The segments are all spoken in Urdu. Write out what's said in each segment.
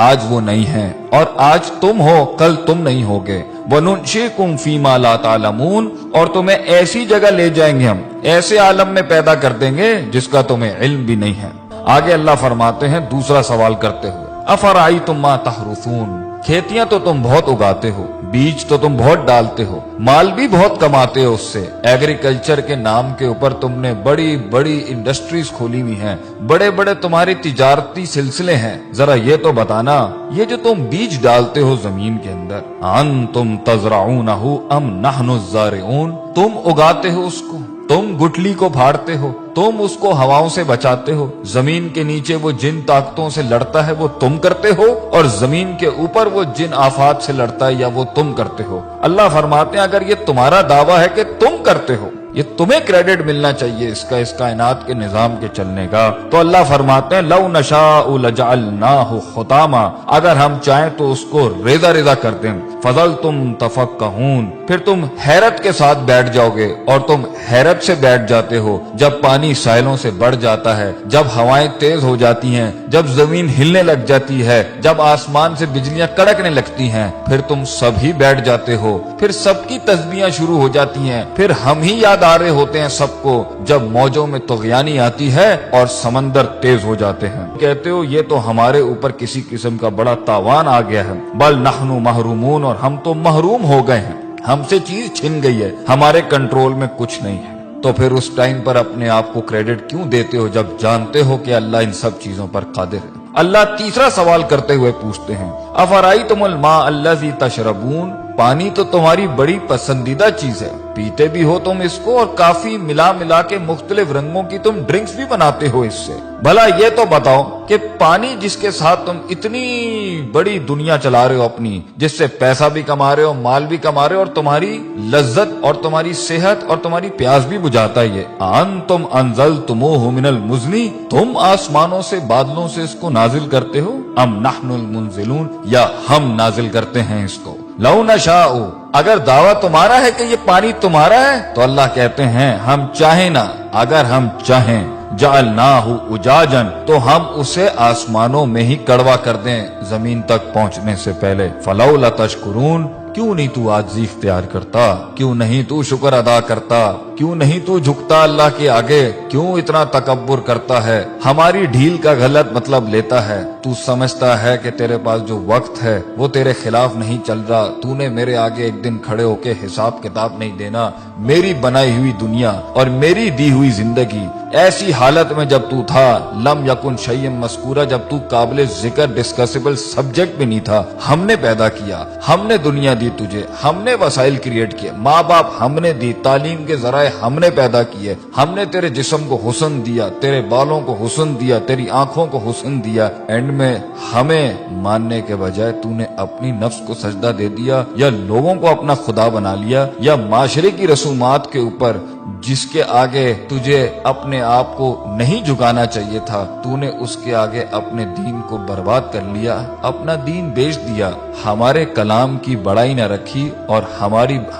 آج وہ نہیں ہیں، اور آج تم ہو کل تم نہیں ہوگے۔ وَنُنشِئُكُمْ فِي مَا لَا تَعْلَمُونَ، اور تمہیں ایسی جگہ لے جائیں گے ہم، ایسے عالم میں پیدا کر دیں گے جس کا تمہیں علم بھی نہیں ہے۔ آگے اللہ فرماتے ہیں دوسرا سوال کرتے ہوئے، أَفَرَأَيْتُم مَّا تَحْرُثُونَ، کھیتیاں تو تم بہت اگاتے ہو، بیج تو تم بہت ڈالتے ہو، مال بھی بہت کماتے ہو اس سے، ایگریکلچر کے نام کے اوپر تم نے بڑی بڑی انڈسٹریز کھولی ہوئی ہیں، بڑے بڑے تمہارے تجارتی سلسلے ہیں، ذرا یہ تو بتانا یہ جو تم بیج ڈالتے ہو زمین کے اندر، انتم تزرعونہ ام نحن الزارعون، تم اگاتے ہو اس کو، تم گٹلی کو پھاڑتے ہو، تم اس کو ہواؤں سے بچاتے ہو، زمین کے نیچے وہ جن طاقتوں سے لڑتا ہے وہ تم کرتے ہو، اور زمین کے اوپر وہ جن آفات سے لڑتا ہے یا وہ تم کرتے ہو۔ اللہ فرماتے ہیں اگر یہ تمہارا دعویٰ ہے کہ تم کرتے ہو، یہ تمہیں کریڈٹ ملنا چاہیے اس کائنات کے نظام کے چلنے کا، تو اللہ فرماتے ہیں لو نشاء لجعلناہ حطاما، اگر ہم چاہیں تو اس کو ریزہ ریزہ کر دیں، فظلتم تفکہون، پھر تم حیرت کے ساتھ بیٹھ جاؤ گے، اور تم حیرت سے بیٹھ جاتے ہو جب پانی ساحلوں سے بڑھ جاتا ہے، جب ہوائیں تیز ہو جاتی ہیں، جب زمین ہلنے لگ جاتی ہے، جب آسمان سے بجلیاں کڑکنے لگتی ہیں، پھر تم سب ہی بیٹھ جاتے ہو، پھر سب کی تسبیحاں شروع ہو جاتی ہیں، پھر ہم ہی یاد آ رہے ہوتے ہیں سب کو جب موجوں میں طغیانی آتی ہے اور سمندر تیز ہو جاتے ہیں، کہتے ہو یہ تو ہمارے اوپر کسی قسم کا بڑا تاوان آ گیا ہے، بل نحن محرومون، اور ہم تو محروم ہو گئے ہیں، ہم سے چیز چھن گئی ہے، ہمارے کنٹرول میں کچھ نہیں ہے۔ تو پھر اس ٹائم پر اپنے آپ کو کریڈٹ کیوں دیتے ہو جب جانتے ہو کہ اللہ ان سب چیزوں پر قادر ہے؟ اللہ تیسرا سوال کرتے ہوئے پوچھتے ہیں افرأیتم الماء الذی تشربون، پانی تو تمہاری بڑی پسندیدہ چیز ہے، پیتے بھی ہو تم اس کو، اور کافی ملا ملا کے مختلف رنگوں کی تم ڈرنکس بھی بناتے ہو اس سے، بھلا یہ تو بتاؤ کہ پانی جس کے ساتھ تم اتنی بڑی دنیا چلا رہے ہو اپنی، جس سے پیسہ بھی کما رہے ہو، مال بھی کما رہے ہو، اور تمہاری لذت اور تمہاری صحت اور تمہاری پیاس بھی بجھاتا ہے، یہ انتم انزلتموہ من المزن، تم آسمانوں سے بادلوں سے اس کو نازل کرتے ہو، ام نحن المنزلون، یا ہم نازل کرتے ہیں اس کو۔ لو نشاء، اگر دعویٰ تمہارا ہے کہ یہ پانی تمہارا ہے تو اللہ کہتے ہیں ہم چاہیں نا، اگر ہم چاہیں جعلناہ اجاجا، تو ہم اسے آسمانوں میں ہی کڑوا کر دیں زمین تک پہنچنے سے پہلے، فلولا تشکرون، کیوں نہیں تو عاجزی اختیار کرتا، کیوں نہیں تو شکر ادا کرتا، کیوں نہیں تو جھکتا اللہ کے آگے، کیوں اتنا تکبر کرتا ہے، ہماری ڈھیل کا غلط مطلب لیتا ہے، تو سمجھتا ہے کہ تیرے پاس جو وقت ہے وہ تیرے خلاف نہیں چل رہا، تو نے میرے آگے ایک دن کھڑے ہو کے حساب کتاب نہیں دینا، میری بنائی ہوئی دنیا اور میری دی ہوئی زندگی ایسی حالت میں جب تو تھا، لم یکن شیئا مذکورا، جب تو قابل ذکر ڈسکسیبل سبجیکٹ بھی نہیں تھا، ہم نے پیدا کیا، ہم نے دنیا دی تجھے، ہم نے وسائل کریٹ کیے، ماں باپ ہم نے دی، تعلیم کے ذرائع ہم نے پیدا کیے، ہم نے تیرے جسم کو حسن دیا، تیرے بالوں کو حسن دیا، تیری آنکھوں کو حسن دیا، اینڈ میں ہمیں ماننے کے بجائے تو نے اپنی نفس کو سجدہ دے دیا، یا لوگوں کو اپنا خدا بنا لیا، یا معاشرے کی رسومات کے اوپر جس کے آگے تجھے اپنے آپ کو نہیں جھکانا چاہیے تھا، تو نے اس کے آگے اپنے دین کو برباد کر لیا، اپنا دین بیچ دیا، ہمارے کلام کی بڑائی نہ رکھی اور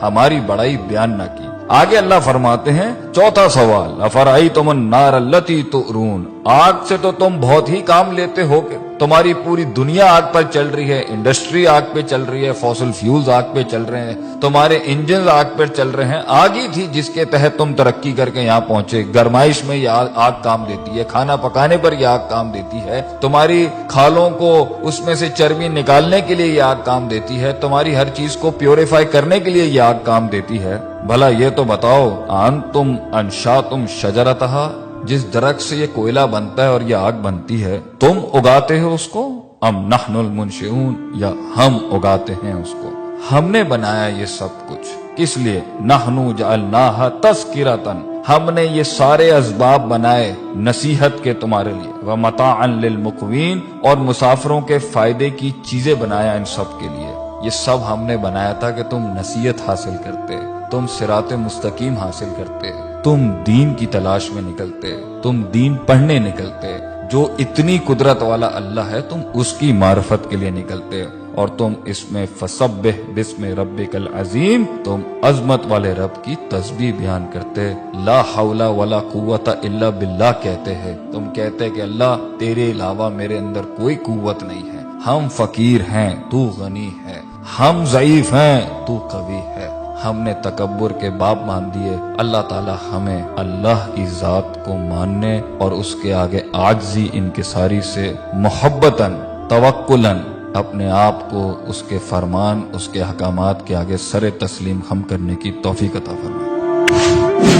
ہماری بڑائی بیان نہ کی۔ آگے اللہ فرماتے ہیں چوتھا سوال، افرأیتم النار التی تؤرون، آگ سے تو تم بہت ہی کام لیتے ہو کہ تمہاری پوری دنیا آگ پر چل رہی ہے، انڈسٹری آگ پہ چل رہی ہے، فوسل فیولز آگ پہ چل رہے ہیں، تمہارے انجنز آگ پر چل رہے ہیں، آگ ہی تھی جس کے تحت تم ترقی کر کے یہاں پہنچے، گرمائش میں یہ آگ کام دیتی ہے، کھانا پکانے پر یہ آگ کام دیتی ہے، تمہاری کھالوں کو اس میں سے چربی نکالنے کے لیے یہ آگ کام دیتی ہے، تمہاری ہر چیز کو پیوریفائی کرنے کے لیے یہ آگ کام دیتی ہے، بھلا یہ تو بتاؤ انتم انشاتم شجرتہا، جس درخت سے یہ کوئلہ بنتا ہے اور یہ آگ بنتی ہے تم اگاتے ہو اس کو، ام نحن المنشئون، یا ہم اگاتے ہیں اس کو، ہم نے بنایا یہ سب کچھ، کس لیے؟ نحن جعلناہا تذکرۃ، ہم نے یہ سارے اسباب بنائے نصیحت کے تمہارے لیے، ومتاعا للمقوین، اور مسافروں کے فائدے کی چیزیں بنایا ان سب کے لیے، یہ سب ہم نے بنایا تھا کہ تم نصیحت حاصل کرتے، تم صراط مستقیم حاصل کرتے، تم دین کی تلاش میں نکلتے، تم دین پڑھنے نکلتے، جو اتنی قدرت والا اللہ ہے تم اس کی معرفت کے لیے نکلتے، اور تم اس میں فسبح بسم ربک العظیم، تم عظمت والے رب کی تسبیح بیان کرتے، لا حول ولا قوت الا باللہ کہتے ہیں، تم کہتے کہ اللہ تیرے علاوہ میرے اندر کوئی قوت نہیں ہے، ہم فقیر ہیں تو غنی ہے، ہم ضعیف ہیں تو قوی ہے۔ ہم نے تکبر کے باب مان دیے، اللہ تعالی ہمیں اللہ کی ذات کو ماننے اور اس کے آگے عاجزی انکساری سے محبتاً توکلاً اپنے آپ کو اس کے فرمان، اس کے احکامات کے آگے سر تسلیم خم کرنے کی توفیق عطا فرمائے۔